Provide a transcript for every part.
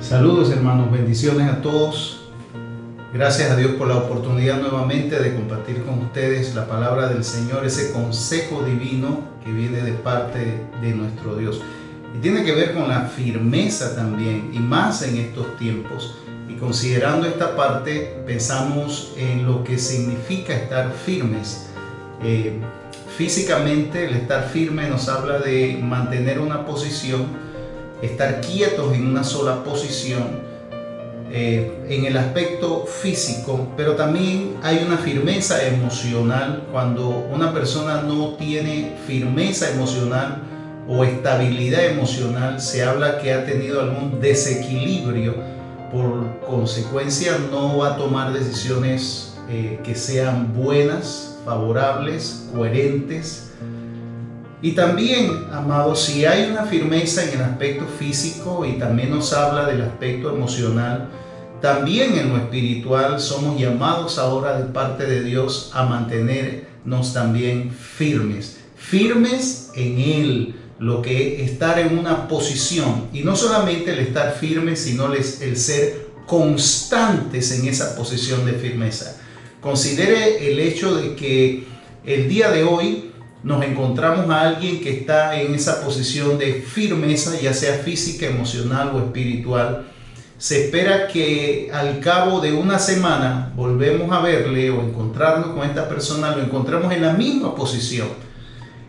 Saludos hermanos, bendiciones a todos. Gracias a Dios por la oportunidad nuevamente de compartir con ustedes la palabra del Señor, ese consejo divino que viene de parte de nuestro Dios. Y tiene que ver con la firmeza también, y más en estos tiempos. Y considerando esta parte, pensamos en lo que significa estar firmes. Físicamente, el estar firme nos habla de mantener una posición, estar quietos en una sola posición en el aspecto físico, pero también hay una firmeza emocional. Cuando una persona no tiene firmeza emocional o estabilidad emocional, se habla que ha tenido algún desequilibrio. Por consecuencia, no va a tomar decisiones que sean buenas, favorables, coherentes. Y también, amados, si hay una firmeza en el aspecto físico y también nos habla del aspecto emocional, también en lo espiritual somos llamados ahora de parte de Dios a mantenernos también firmes. Firmes en Él, lo que es estar en una posición. Y no solamente el estar firmes, sino el ser constantes en esa posición de firmeza. Considere el hecho de que el día de hoy nos encontramos a alguien que está en esa posición de firmeza, ya sea física, emocional o espiritual. Se espera que al cabo de una semana volvemos a verle o encontrarnos con esta persona, lo encontramos en la misma posición.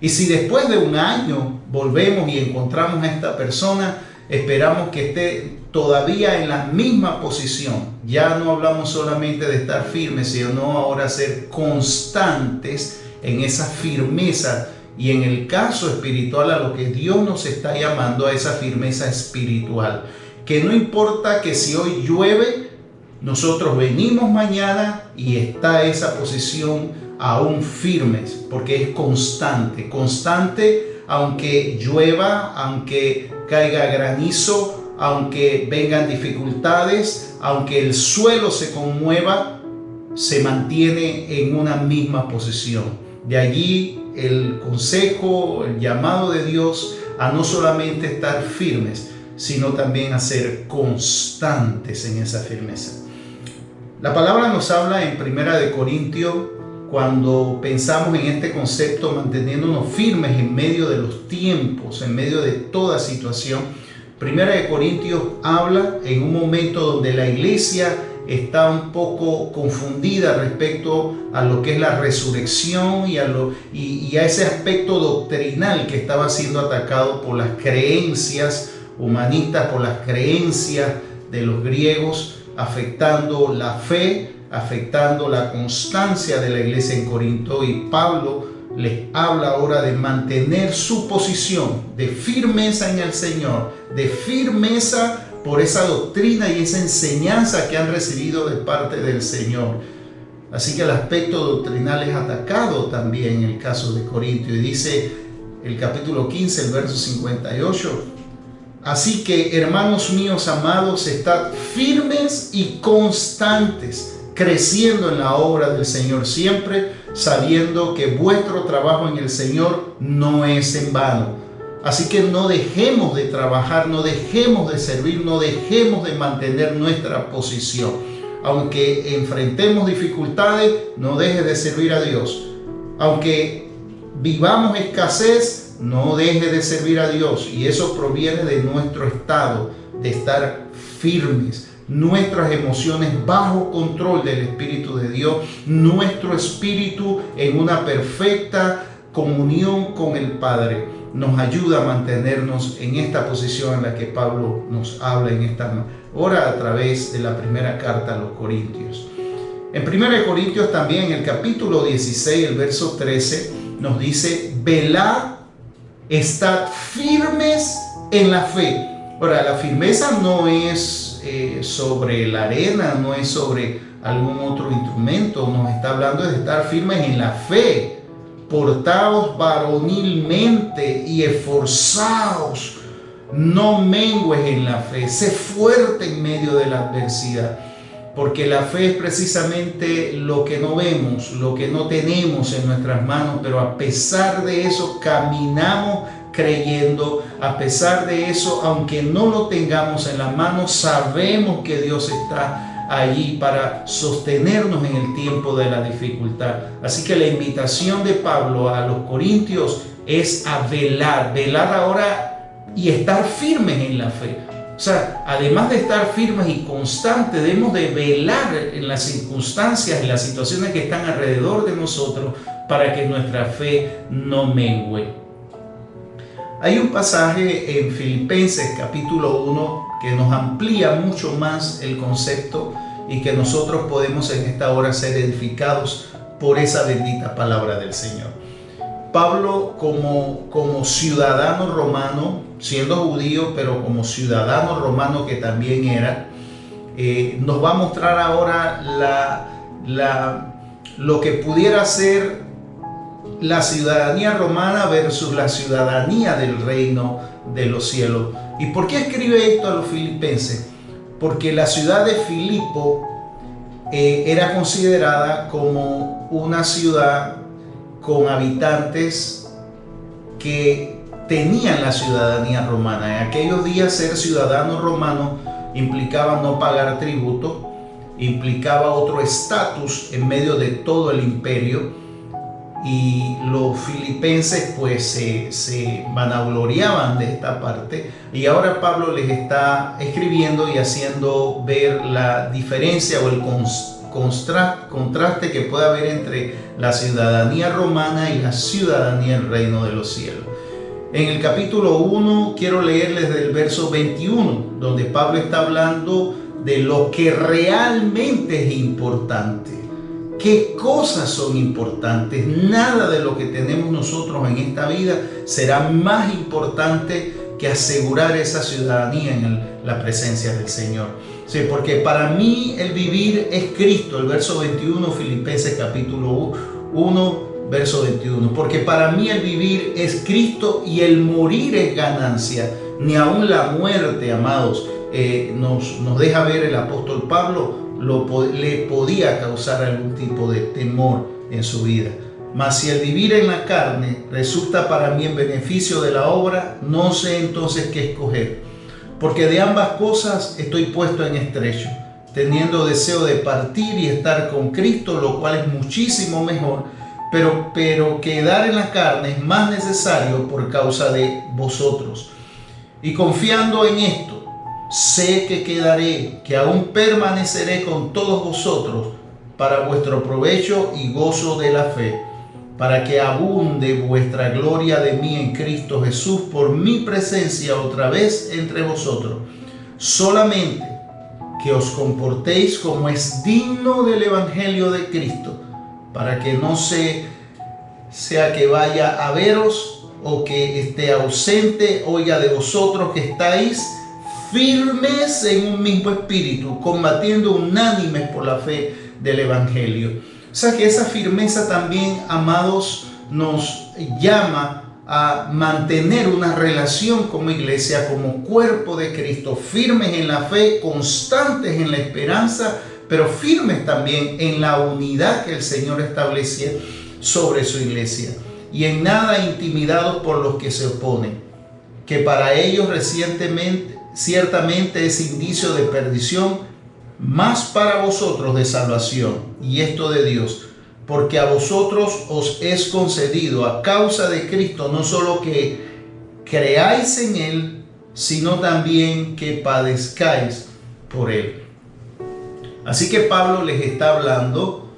Y si después de un año volvemos y encontramos a esta persona, esperamos que esté todavía en la misma posición. Ya no hablamos solamente de estar firmes, sino ahora ser constantes en esa firmeza, y en el caso espiritual a lo que Dios nos está llamando, a esa firmeza espiritual, que no importa que si hoy llueve, nosotros venimos mañana y está esa posición aún firmes, porque es constante, aunque llueva, aunque caiga granizo, aunque vengan dificultades, aunque el suelo se conmueva, se mantiene en una misma posición. De allí el consejo, el llamado de Dios a no solamente estar firmes, sino también a ser constantes en esa firmeza. La palabra nos habla en 1 Corintios, cuando pensamos en este concepto, manteniéndonos firmes en medio de los tiempos, en medio de toda situación. 1 Corintios habla en un momento donde la iglesia está un poco confundida respecto a lo que es la resurrección y a ese aspecto doctrinal que estaba siendo atacado por las creencias humanistas, por las creencias de los griegos, afectando la fe, afectando la constancia de la iglesia en Corinto. Y Pablo les habla ahora de mantener su posición de firmeza en el Señor, de firmeza por esa doctrina y esa enseñanza que han recibido de parte del Señor. Así que el aspecto doctrinal es atacado también en el caso de Corintio. Y dice el capítulo 15, el verso 58, así que, hermanos míos amados, estad firmes y constantes, creciendo en la obra del Señor siempre, sabiendo que vuestro trabajo en el Señor no es en vano. Así que no dejemos de trabajar, no dejemos de servir, no dejemos de mantener nuestra posición. Aunque enfrentemos dificultades, no dejes de servir a Dios. Aunque vivamos escasez, no dejes de servir a Dios. Y eso proviene de nuestro estado de estar firmes, nuestras emociones bajo control del Espíritu de Dios, nuestro espíritu en una perfecta comunión con el Padre. Nos ayuda a mantenernos en esta posición en la que Pablo nos habla en esta hora a través de la primera carta a los Corintios. En 1 Corintios también, en el capítulo 16, el verso 13, nos dice: velad, estad firmes en la fe. Ahora, la firmeza no es sobre la arena, no es sobre algún otro instrumento. Nos está hablando de estar firmes en la fe. Portaos varonilmente y esforzaos, no mengues en la fe, sé fuerte en medio de la adversidad, porque la fe es precisamente lo que no vemos, lo que no tenemos en nuestras manos, pero a pesar de eso caminamos creyendo. A pesar de eso, aunque no lo tengamos en la mano, sabemos que Dios está allí para sostenernos en el tiempo de la dificultad. Así que la invitación de Pablo a los corintios es a velar ahora y estar firmes en la fe. O sea, además de estar firmes y constantes, debemos de velar en las circunstancias, en las situaciones que están alrededor de nosotros para que nuestra fe no mengue. Hay un pasaje en Filipenses capítulo 1 que nos amplía mucho más el concepto y que nosotros podemos en esta hora ser edificados por esa bendita palabra del Señor. Pablo, como ciudadano romano, siendo judío, pero como ciudadano romano que también era, nos va a mostrar ahora lo que pudiera ser la ciudadanía romana versus la ciudadanía del reino de los cielos. ¿Y por qué escribe esto a los filipenses? Porque la ciudad de Filipo era considerada como una ciudad con habitantes que tenían la ciudadanía romana. En aquellos días ser ciudadano romano implicaba no pagar tributo, implicaba otro estatus en medio de todo el imperio, y los filipenses pues se vanagloriaban de esta parte, y ahora Pablo les está escribiendo y haciendo ver la diferencia o el contraste que puede haber entre la ciudadanía romana y la ciudadanía del reino de los cielos. En el capítulo 1 quiero leerles del verso 21, donde Pablo está hablando de lo que realmente es importante. ¿Qué cosas son importantes? Nada de lo que tenemos nosotros en esta vida será más importante que asegurar esa ciudadanía en la presencia del Señor. Sí, porque para mí el vivir es Cristo, el verso 21, Filipenses capítulo 1, verso 21. Porque para mí el vivir es Cristo y el morir es ganancia. Ni aun la muerte, amados, nos deja ver el apóstol Pablo, le podía causar algún tipo de temor en su vida. Mas si el vivir en la carne resulta para mí en beneficio de la obra, no sé entonces qué escoger. Porque de ambas cosas estoy puesto en estrecho, teniendo deseo de partir y estar con Cristo, lo cual es muchísimo mejor, pero quedar en la carne es más necesario por causa de vosotros. Y confiando en esto, sé que quedaré, que aún permaneceré con todos vosotros para vuestro provecho y gozo de la fe, para que abunde vuestra gloria de mí en Cristo Jesús por mi presencia otra vez entre vosotros. Solamente que os comportéis como es digno del Evangelio de Cristo, para que no sea que vaya a veros o que esté ausente, oiga de vosotros que estáis firmes en un mismo espíritu, combatiendo unánimes por la fe del Evangelio. O sea que esa firmeza también, amados, nos llama a mantener una relación como iglesia, como cuerpo de Cristo, firmes en la fe, constantes en la esperanza, pero firmes también en la unidad que el Señor establece sobre su iglesia. Y en nada intimidados por los que se oponen, que para ellos ciertamente es indicio de perdición, más para vosotros de salvación, y esto de Dios, porque a vosotros os es concedido a causa de Cristo no solo que creáis en Él, sino también que padezcáis por Él. Así que Pablo les está hablando,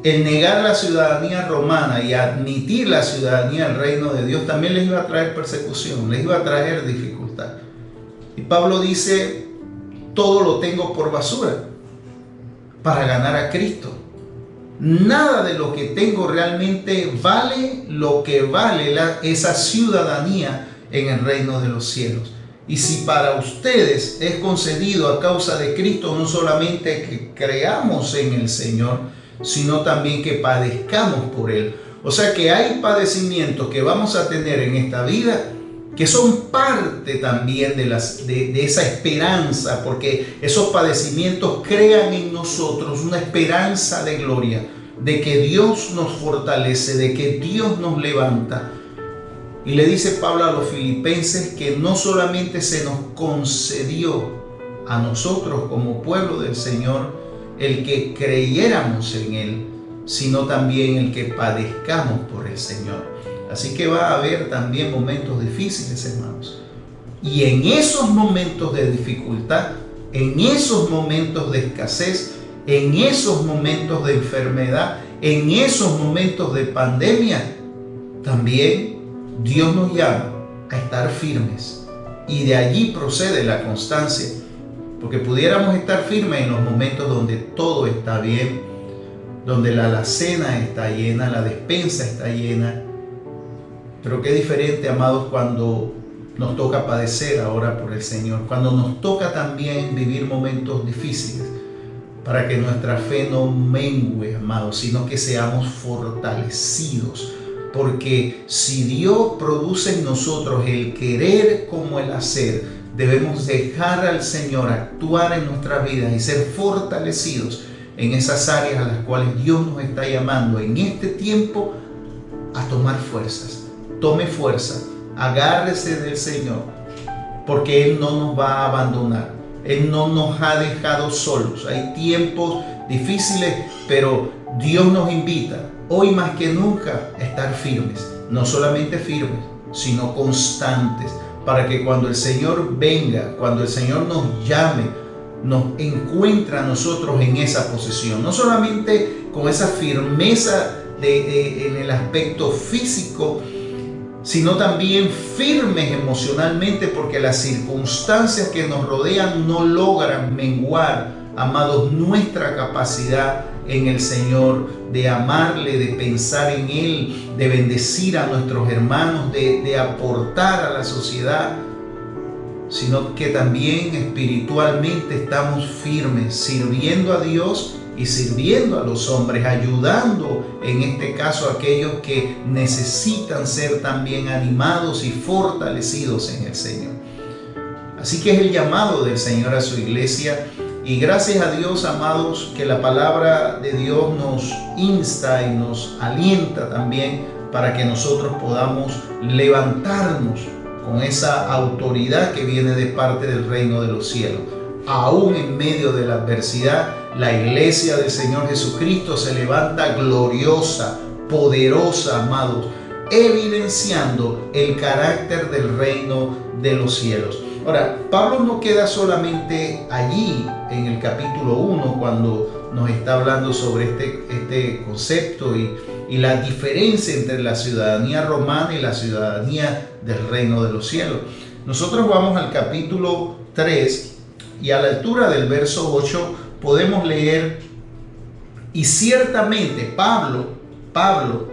el negar la ciudadanía romana y admitir la ciudadanía del reino de Dios también les iba a traer persecución, les iba a traer dificultad. Y Pablo dice, todo lo tengo por basura para ganar a Cristo. Nada de lo que tengo realmente vale lo que vale esa ciudadanía en el reino de los cielos. Y si para ustedes es concedido a causa de Cristo, no solamente que creamos en el Señor, sino también que padezcamos por Él. O sea que hay padecimientos que vamos a tener en esta vida que son parte también de esa esperanza, porque esos padecimientos crean en nosotros una esperanza de gloria, de que Dios nos fortalece, de que Dios nos levanta. Y le dice Pablo a los filipenses que no solamente se nos concedió a nosotros como pueblo del Señor el que creyéramos en Él, sino también el que padezcamos por el Señor. Así que va a haber también momentos difíciles, hermanos. Y en esos momentos de dificultad, en esos momentos de escasez, en esos momentos de enfermedad, en esos momentos de pandemia, también Dios nos llama a estar firmes. Y de allí procede la constancia. Porque pudiéramos estar firmes en los momentos donde todo está bien, donde la alacena está llena, la despensa está llena. Pero qué diferente, amados, cuando nos toca padecer ahora por el Señor, cuando nos toca también vivir momentos difíciles, para que nuestra fe no mengue, amados, sino que seamos fortalecidos. Porque si Dios produce en nosotros el querer como el hacer, debemos dejar al Señor actuar en nuestras vidas y ser fortalecidos en esas áreas a las cuales Dios nos está llamando en este tiempo a tomar fuerzas. Tome fuerza, agárrese del Señor, porque Él no nos va a abandonar. Él no nos ha dejado solos. Hay tiempos difíciles, pero Dios nos invita hoy más que nunca a estar firmes. No solamente firmes, sino constantes, para que cuando el Señor venga, cuando el Señor nos llame, nos encuentre a nosotros en esa posición. No solamente con esa firmeza en el aspecto físico, sino también firmes emocionalmente, porque las circunstancias que nos rodean no logran menguar, amados, nuestra capacidad en el Señor, de amarle, de pensar en Él, de bendecir a nuestros hermanos, de aportar a la sociedad, sino que también espiritualmente estamos firmes, sirviendo a Dios y sirviendo a los hombres, ayudando en este caso a aquellos que necesitan ser también animados y fortalecidos en el Señor. Así que es el llamado del Señor a su iglesia, y gracias a Dios, amados, que la palabra de Dios nos insta y nos alienta también para que nosotros podamos levantarnos con esa autoridad que viene de parte del reino de los cielos. Aún en medio de la adversidad, la iglesia del Señor Jesucristo se levanta gloriosa, poderosa, amados, evidenciando el carácter del reino de los cielos. Ahora, Pablo no queda solamente allí en el capítulo 1 cuando nos está hablando sobre este concepto y la diferencia entre la ciudadanía romana y la ciudadanía del reino de los cielos. Nosotros vamos al capítulo 3 y a la altura del verso 8 podemos leer: y ciertamente Pablo,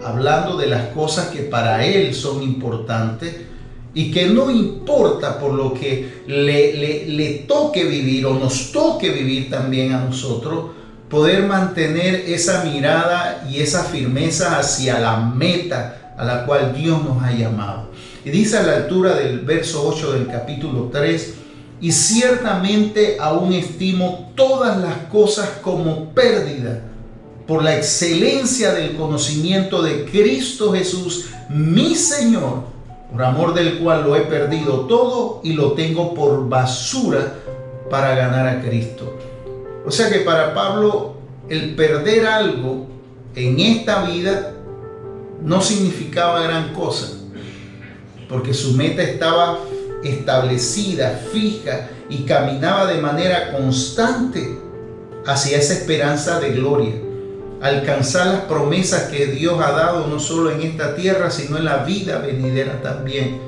hablando de las cosas que para él son importantes y que no importa por lo que le toque vivir o nos toque vivir también a nosotros, poder mantener esa mirada y esa firmeza hacia la meta a la cual Dios nos ha llamado. Y dice a la altura del verso 8 del capítulo 3: y ciertamente aún estimo todas las cosas como pérdida por la excelencia del conocimiento de Cristo Jesús, mi Señor, por amor del cual lo he perdido todo y lo tengo por basura para ganar a Cristo. O sea que para Pablo el perder algo en esta vida no significaba gran cosa, porque su meta estaba establecida, fija, y caminaba de manera constante hacia esa esperanza de gloria, alcanzar las promesas que Dios ha dado no solo en esta tierra, sino en la vida venidera también.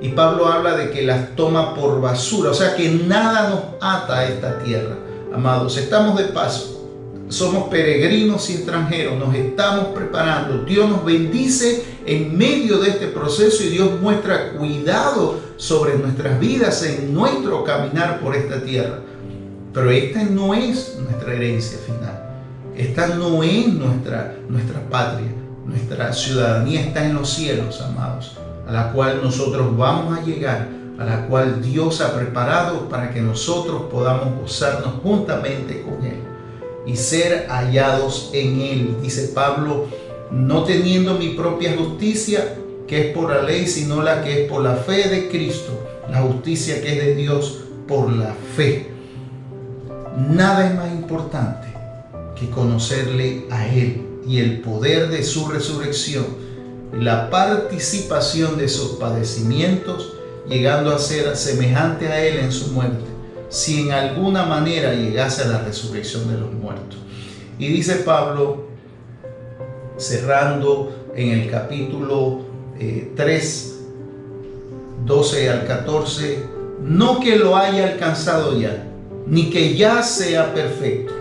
Y Pablo habla de que las toma por basura, o sea que nada nos ata a esta tierra. Amados, estamos de paso, somos peregrinos y extranjeros, nos estamos preparando. Dios nos bendice en medio de este proceso y Dios muestra cuidado sobre nuestras vidas en nuestro caminar por esta tierra. Pero esta no es nuestra herencia final. Esta no es nuestra patria. Nuestra ciudadanía está en los cielos, amados, a la cual nosotros vamos a llegar, a la cual Dios ha preparado para que nosotros podamos gozarnos juntamente con Él y ser hallados en Él. Dice Pablo: no teniendo mi propia justicia que es por la ley, sino la que es por la fe de Cristo, la justicia que es de Dios por la fe. Nada es más importante que conocerle a Él y el poder de su resurrección, la participación de sus padecimientos, llegando a ser semejante a Él en su muerte, si en alguna manera llegase a la resurrección de los muertos. Y dice Pablo, cerrando en el capítulo 3, 12 al 14, no que lo haya alcanzado ya, ni que ya sea perfecto.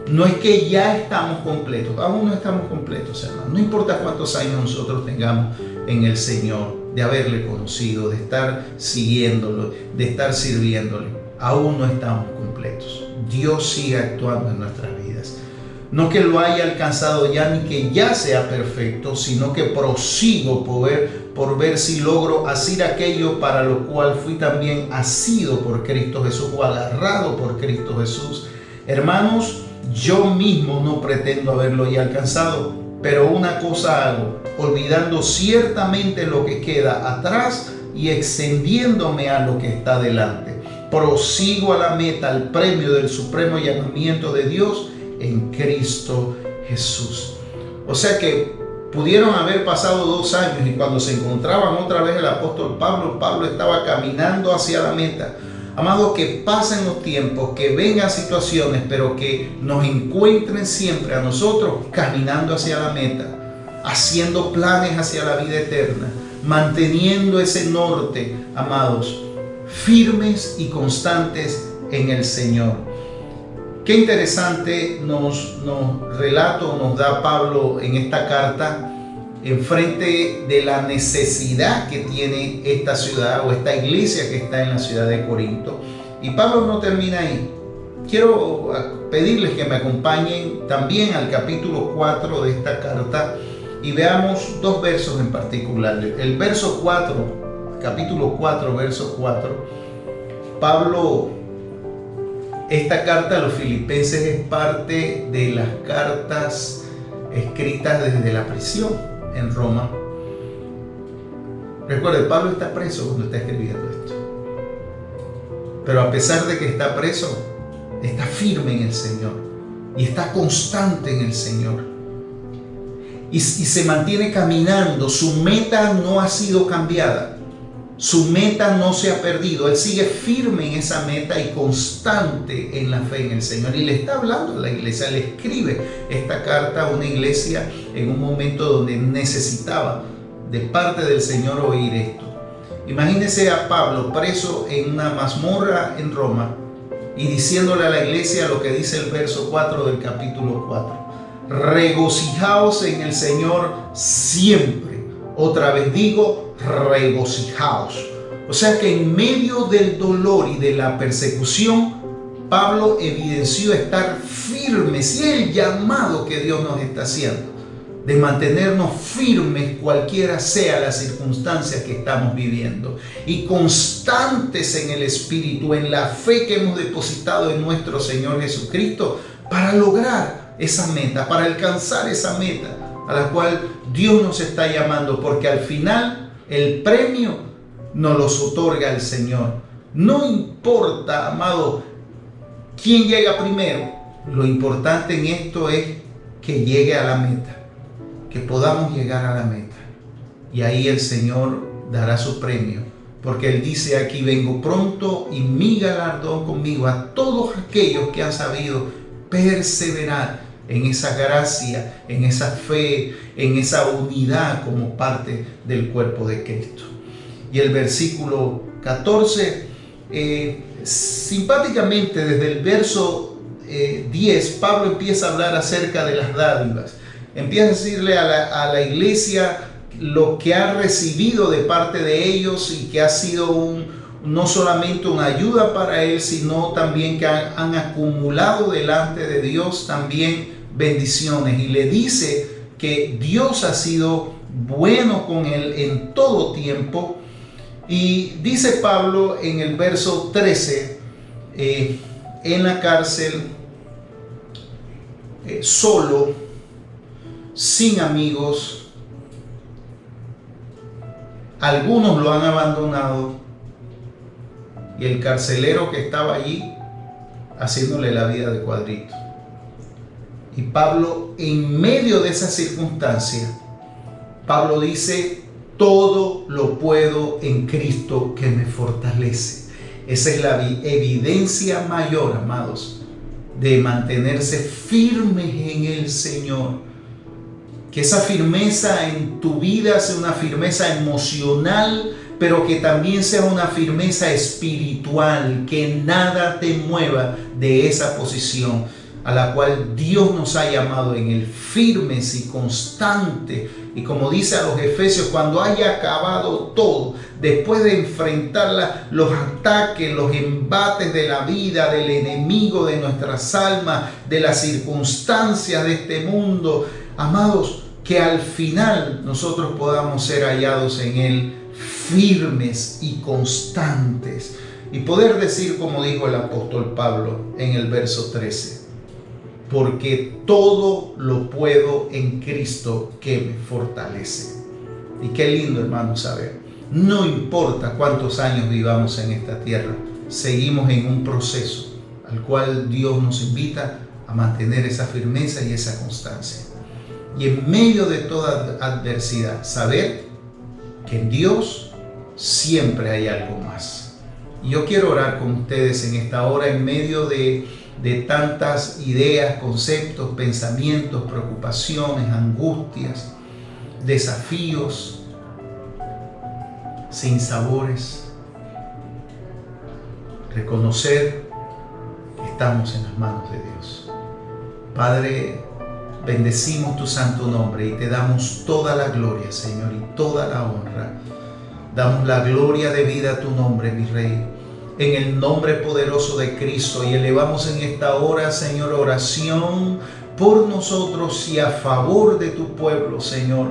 No es que ya estamos completos, aún no estamos completos, hermano. No importa cuántos años nosotros tengamos en el Señor, de haberle conocido, de estar siguiéndolo, de estar sirviéndole, aún no estamos completos. Dios sigue actuando en nuestras vidas. No que lo haya alcanzado ya, ni que ya sea perfecto, sino que prosigo por ver si logro hacer aquello para lo cual fui también asido por Cristo Jesús, o agarrado por Cristo Jesús. Hermanos, yo mismo no pretendo haberlo ya alcanzado, pero una cosa hago, olvidando ciertamente lo que queda atrás y extendiéndome a lo que está delante. Prosigo a la meta, al premio del supremo llamamiento de Dios en Cristo Jesús. O sea que pudieron haber pasado 2 años y cuando se encontraban otra vez el apóstol Pablo estaba caminando hacia la meta. Amado, que pasen los tiempos, que vengan situaciones, pero que nos encuentren siempre a nosotros caminando hacia la meta, haciendo planes hacia la vida eterna, manteniendo ese norte, amados, firmes y constantes en el Señor. Qué interesante nos da Pablo en esta carta, enfrente de la necesidad que tiene esta ciudad o esta iglesia que está en la ciudad de Corinto. Y Pablo no termina ahí. Quiero pedirles que me acompañen también al capítulo 4 de esta carta y veamos 2 versos en particular. El verso 4, capítulo 4, verso 4, Pablo, esta carta a los filipenses es parte de las cartas escritas desde la prisión en Roma. Recuerde, Pablo está preso cuando está escribiendo esto, pero a pesar de que está preso, está firme en el Señor y está constante en el Señor y se mantiene caminando. Su meta no ha sido cambiada, su meta no se ha perdido. Él sigue firme en esa meta y constante en la fe en el Señor, y le está hablando a la iglesia. Le escribe esta carta a una iglesia en un momento donde necesitaba de parte del Señor oír esto. Imagínese a Pablo preso en una mazmorra en Roma y diciéndole a la iglesia lo que dice el verso 4 del capítulo 4. Regocijaos en el Señor siempre. Otra vez digo, regocijaos. O sea que en medio del dolor y de la persecución, Pablo evidenció estar firmes, y el llamado que Dios nos está haciendo de mantenernos firmes cualquiera sea la circunstancia que estamos viviendo, y constantes en el Espíritu, en la fe que hemos depositado en nuestro Señor Jesucristo, para lograr esa meta, para alcanzar esa meta a la cual Dios nos está llamando, porque al final el premio nos los otorga el Señor. No importa, amado, quién llega primero. Lo importante en esto es que llegue a la meta, que podamos llegar a la meta, y ahí el Señor dará su premio, porque Él dice aquí: vengo pronto y mi galardón conmigo a todos aquellos que han sabido perseverar en esa gracia, en esa fe, en esa unidad como parte del cuerpo de Cristo. Y el versículo 14, simpáticamente desde el verso 10, Pablo empieza a hablar acerca de las dádivas. Empieza a decirle a la iglesia lo que ha recibido de parte de ellos, y que ha sido no solamente una ayuda para él, sino también que han acumulado delante de Dios también bendiciones. Y le dice que Dios ha sido bueno con él en todo tiempo. Y dice Pablo en el verso 13, en la cárcel, solo, sin amigos, Algunos lo han abandonado y el carcelero que estaba allí haciéndole la vida de cuadrito. Y Pablo, en medio de esa circunstancia, Pablo dice: todo lo puedo en Cristo que me fortalece. Esa es la evidencia mayor, amados, de mantenerse firmes en el Señor. Que esa firmeza en tu vida sea una firmeza emocional, pero que también sea una firmeza espiritual, que nada te mueva de esa posición a la cual Dios nos ha llamado en el firmes y constante. Y como dice a los Efesios, cuando haya acabado todo, después de enfrentar los ataques, los embates de la vida, del enemigo, de nuestras almas, de las circunstancias de este mundo, amados, que al final nosotros podamos ser hallados en Él firmes y constantes. Y poder decir, como dijo el apóstol Pablo en el verso 13, porque todo lo puedo en Cristo que me fortalece. Y qué lindo, hermano, saber. No importa cuántos años vivamos en esta tierra, seguimos en un proceso al cual Dios nos invita a mantener esa firmeza y esa constancia. Y en medio de toda adversidad, saber que en Dios siempre hay algo más. Y yo quiero orar con ustedes en esta hora en medio de tantas ideas, conceptos, pensamientos, preocupaciones, angustias, desafíos, sinsabores. Reconocer que estamos en las manos de Dios. Padre, bendecimos tu santo nombre y te damos toda la gloria, Señor, y toda la honra. Damos la gloria de vida a tu nombre, mi Rey, en el nombre poderoso de Cristo, y elevamos en esta hora, Señor, oración por nosotros y a favor de tu pueblo, Señor,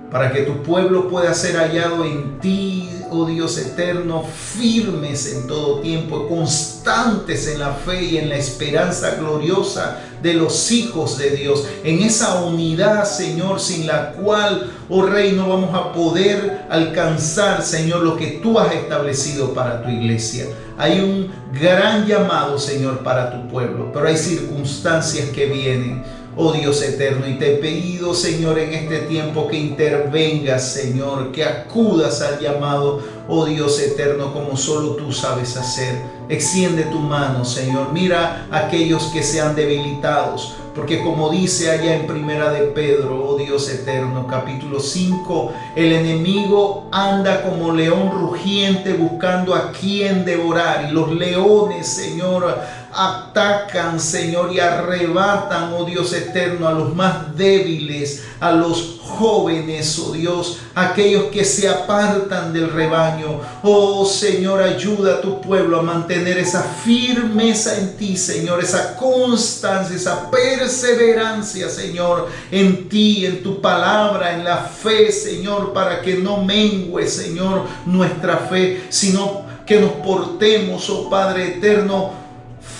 para que tu pueblo pueda ser hallado en ti, oh Dios eterno, firmes en todo tiempo, constantes en la fe y en la esperanza gloriosa de los hijos de Dios, en esa unidad, Señor, sin la cual, oh Rey, no vamos a poder alcanzar, Señor, lo que tú has establecido para tu iglesia. Hay un gran llamado, Señor, para tu pueblo, pero hay circunstancias que vienen, oh Dios eterno, y te he pedido, Señor, en este tiempo que intervengas, Señor, que acudas al llamado, oh Dios eterno, como solo tú sabes hacer. Extiende tu mano, Señor. Mira a aquellos que sean debilitados, porque como dice allá en Primera de Pedro, oh Dios eterno, capítulo 5, el enemigo anda como león rugiente buscando a quien devorar, y los leones, Señor, atacan, Señor, y arrebatan, oh Dios eterno, a los más débiles, a los jóvenes, oh Dios, aquellos que se apartan del rebaño. Oh Señor, ayuda a tu pueblo a mantener esa firmeza en ti, Señor, esa constancia, esa perseverancia, Señor, en ti, en tu palabra, en la fe, Señor, para que no mengue, Señor, nuestra fe, sino que nos portemos, oh Padre eterno,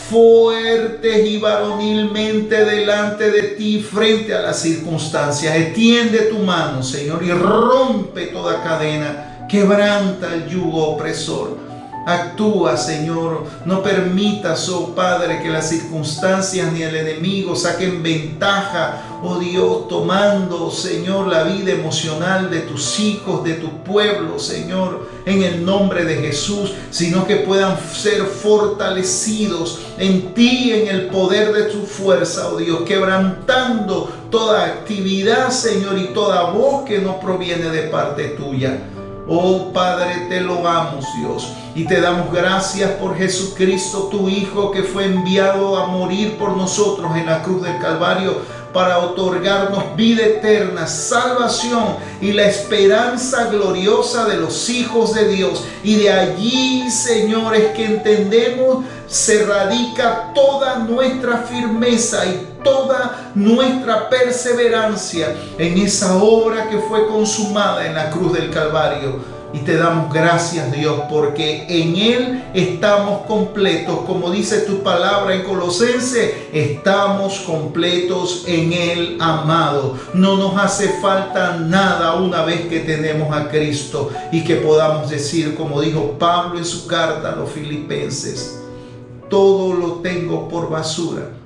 fuertes y varonilmente delante de ti frente a las circunstancias. Extiende tu mano, Señor, y rompe toda cadena, quebranta el yugo opresor. Actúa, Señor, no permitas, oh Padre, que las circunstancias ni el enemigo saquen ventaja, oh Dios, tomando, Señor, la vida emocional de tus hijos, de tu pueblo, Señor, en el nombre de Jesús, sino que puedan ser fortalecidos en ti, en el poder de tu fuerza, oh Dios, quebrantando toda actividad, Señor, y toda voz que no proviene de parte tuya. Oh Padre, te logamos, Dios, y te damos gracias por Jesucristo, tu Hijo, que fue enviado a morir por nosotros en la cruz del Calvario para otorgarnos vida eterna, salvación y la esperanza gloriosa de los hijos de Dios. Y de allí, Señor, es que entendemos, se radica toda nuestra firmeza y toda nuestra perseverancia en esa obra que fue consumada en la cruz del Calvario. Y te damos gracias, Dios, porque en Él estamos completos. Como dice tu palabra en Colosenses, estamos completos en Él, amado. No nos hace falta nada una vez que tenemos a Cristo y que podamos decir, como dijo Pablo en su carta a los Filipenses, todo lo tengo por basura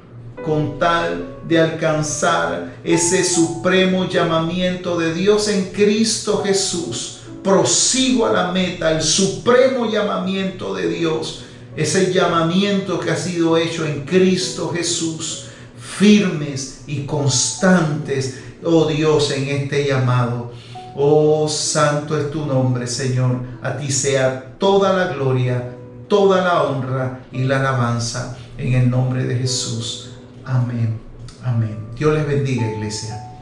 con tal de alcanzar ese supremo llamamiento de Dios en Cristo Jesús. Prosigo a la meta, el supremo llamamiento de Dios, ese llamamiento que ha sido hecho en Cristo Jesús, firmes y constantes, oh Dios, en este llamado. Oh, santo es tu nombre, Señor. A ti sea toda la gloria, toda la honra y la alabanza, en el nombre de Jesús. Amén. Amén. Dios les bendiga, iglesia.